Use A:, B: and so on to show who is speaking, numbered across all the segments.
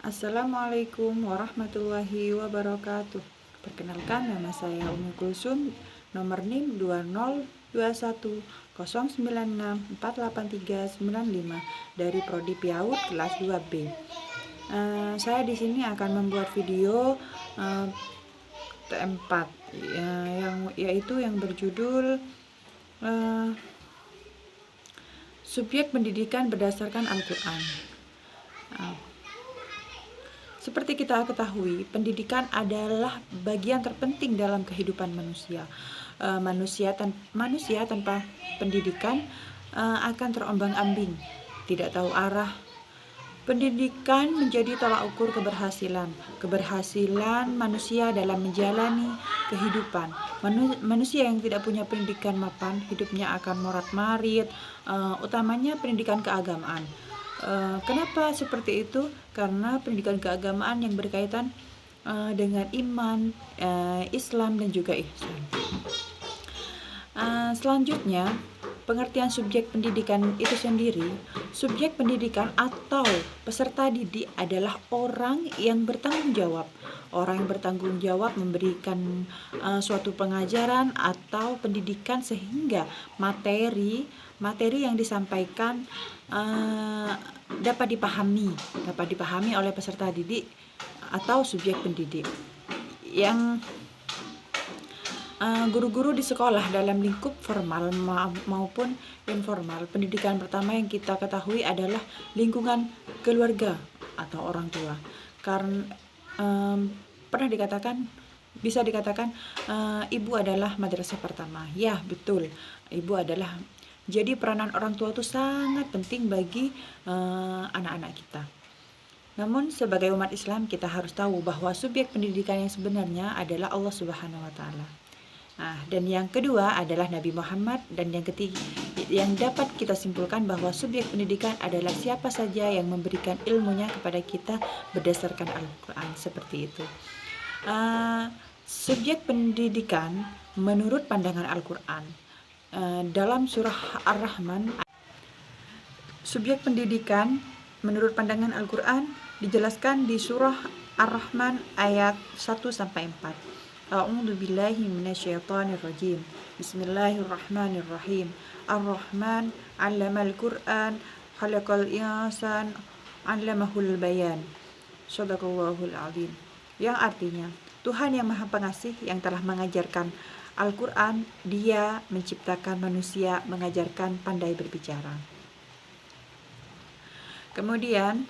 A: Assalamualaikum warahmatullahi wabarakatuh. Perkenalkan, nama saya Umi Kulsum, nomor NIM 202109648395 dari Prodi PAUD kelas 2B. Saya di sini akan membuat video T4 yaitu yang berjudul Subjek Pendidikan Berdasarkan Al-Quran. Seperti kita ketahui, pendidikan adalah bagian terpenting dalam kehidupan manusia. Manusia tanpa pendidikan akan terombang-ambing, tidak tahu arah. Pendidikan menjadi tolak ukur keberhasilan manusia dalam menjalani kehidupan. Manusia yang tidak punya pendidikan mapan, hidupnya akan morat-marit, utamanya pendidikan keagamaan. Kenapa seperti itu? Karena pendidikan keagamaan yang berkaitan dengan iman, Islam, dan juga ihsan. Selanjutnya, pengertian subjek pendidikan itu sendiri. Subjek pendidikan atau peserta didik adalah orang yang bertanggung jawab. Orang yang bertanggung jawab memberikan suatu pengajaran atau pendidikan sehingga materi yang disampaikan dapat dipahami oleh peserta didik atau subjek pendidik. Yang guru-guru di sekolah dalam lingkup formal maupun informal, pendidikan pertama yang kita ketahui adalah lingkungan keluarga atau orang tua. Karena bisa dikatakan ibu adalah madrasah pertama. Ya, betul. Ibu adalah. Jadi peranan orang tua itu sangat penting bagi anak-anak kita. Namun sebagai umat Islam kita harus tahu bahwa subjek pendidikan yang sebenarnya adalah Allah Subhanahu wa taala. Dan yang kedua adalah Nabi Muhammad, dan yang ketiga yang dapat kita simpulkan bahwa subjek pendidikan adalah siapa saja yang memberikan ilmunya kepada kita berdasarkan Al-Quran, seperti itu. Subjek pendidikan menurut pandangan Al-Quran dalam surah Ar-Rahman, subjek pendidikan menurut pandangan Al-Quran dijelaskan di surah Ar-Rahman ayat 1-4. A'udzu billahi minasyaitonir rajim. Bismillahirrahmanirrahim. Ar-Rahman 'allamal Qur'an, khalaqal insan, 'allamahul bayan. Shadaqallahul 'azim. Yang artinya, Tuhan yang Maha Pengasih yang telah mengajarkan Al-Quran, Dia menciptakan manusia, mengajarkan pandai berbicara. Kemudian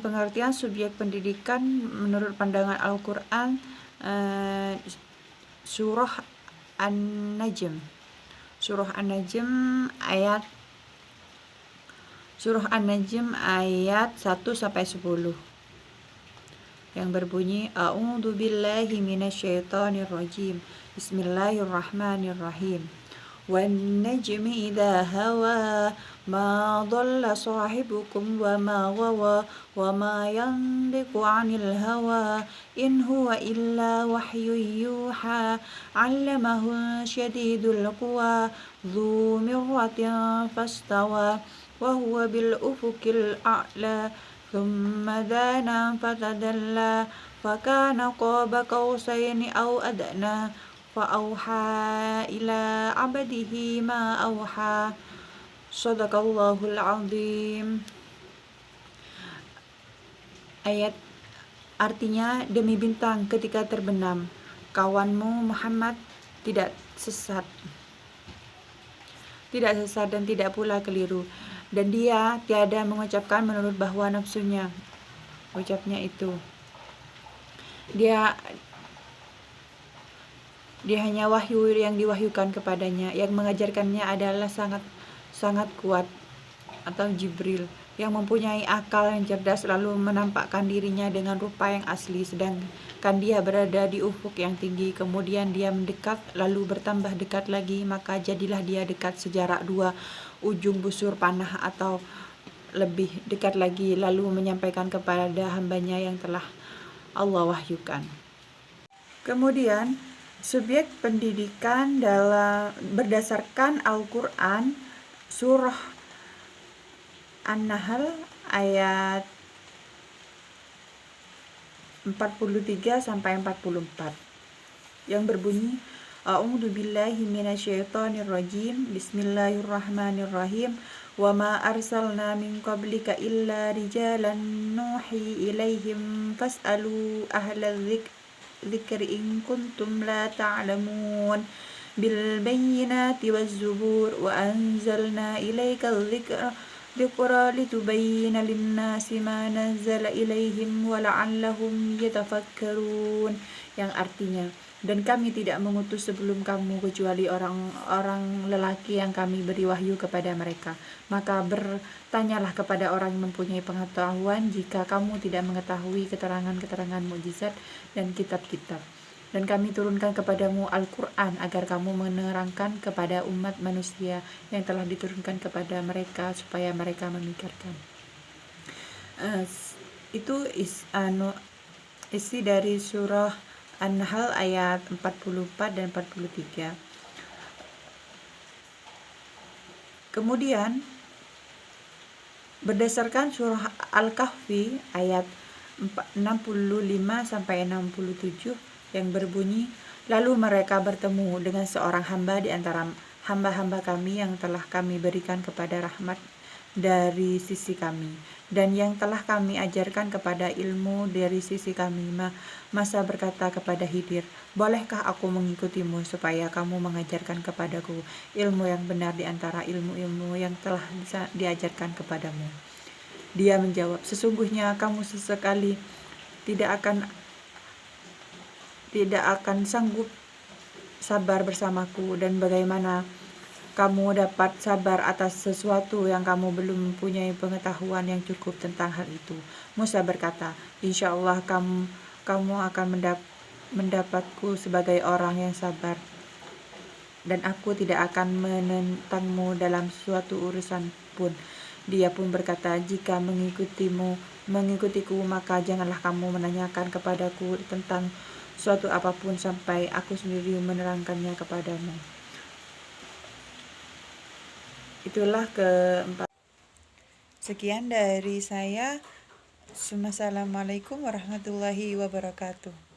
A: pengertian subjek pendidikan menurut pandangan Al-Quran, surah An-Najm. Surah An-Najm ayat 1-10 yang berbunyi, A'udzu billahi minasyaitonir rajim. Bismillahirrahmanirrahim. Wan najmi idza hawa ma dhalla sahibukum wa ma ghawa wa ma yantiqu 'anil hawa in huwa illa wahyun yuha 'allamahu syadidul quwa dzu mirratin fastawa wa huwa bil ufuqil a'la thumma dana fatadalla fakana qaba qausaini aw adna fa'auha ila 'abdihi ma auha. Shadaqallahul 'azim. Ayat artinya, demi bintang ketika terbenam, kawanmu Muhammad tidak sesat dan tidak pula keliru, dan dia tiada mengucapkan menurut bahwa nafsunya ucapnya itu. Dia hanya wahyu yang diwahyukan kepadanya. Yang mengajarkannya adalah sangat kuat atau Jibril, yang mempunyai akal yang cerdas, lalu menampakkan dirinya dengan rupa yang asli, sedangkan dia berada di ufuk yang tinggi. Kemudian dia mendekat, lalu bertambah dekat lagi, maka jadilah dia dekat sejarak 2 ujung busur panah atau lebih dekat lagi, lalu menyampaikan kepada hambanya yang telah Allah wahyukan. Kemudian subjek pendidikan berdasarkan Al-Quran, surah An-Nahl ayat 43 sampai 44 yang berbunyi, A'udzu billahi minasyaitonir rajim. Bismillahirrahmanirrahim. Wa ma arsalna min qablika illa rijalan nuhi ilaihim fas'alu ahlal dzikri in kuntum la ta'lamun. Bil bayyinati waz zubur wa anzalna ilaika dzikra litubayyana lin-nasi ma nazzala ilaihim wa la'allahum yatafakkarun, yang artinya, dan kami tidak mengutus sebelum kamu kecuali orang-orang lelaki yang kami beri wahyu kepada mereka. Maka bertanyalah kepada orang yang mempunyai pengetahuan jika kamu tidak mengetahui keterangan-keterangan mukjizat dan kitab-kitab. Dan kami turunkan kepadamu Al-Quran agar kamu menerangkan kepada umat manusia yang telah diturunkan kepada mereka supaya mereka memikirkan. Itu isi dari surah An-Nahl ayat 44 dan 43. Kemudian berdasarkan surah Al-Kahfi ayat 65 sampai 67 yang berbunyi, lalu mereka bertemu dengan seorang hamba di antara hamba-hamba kami yang telah kami berikan kepada rahmat dari sisi kami, dan yang telah kami ajarkan kepada ilmu dari sisi kami. Masa berkata kepada Khidir, bolehkah aku mengikutimu supaya kamu mengajarkan kepadaku ilmu yang benar di antara ilmu-ilmu yang telah diajarkan kepadamu? Dia menjawab, sesungguhnya kamu sesekali tidak akan sanggup sabar bersamaku, dan bagaimana kamu dapat sabar atas sesuatu yang kamu belum mempunyai pengetahuan yang cukup tentang hal itu? Musa berkata, insya Allah kamu akan mendapatku sebagai orang yang sabar, dan aku tidak akan menentangmu dalam suatu urusan pun. Dia pun berkata, jika mengikutiku, maka janganlah kamu menanyakan kepadaku tentang suatu apapun sampai aku sendiri menerangkannya kepadamu. Itulah keempat. Sekian dari saya. Assalamualaikum warahmatullahi wabarakatuh.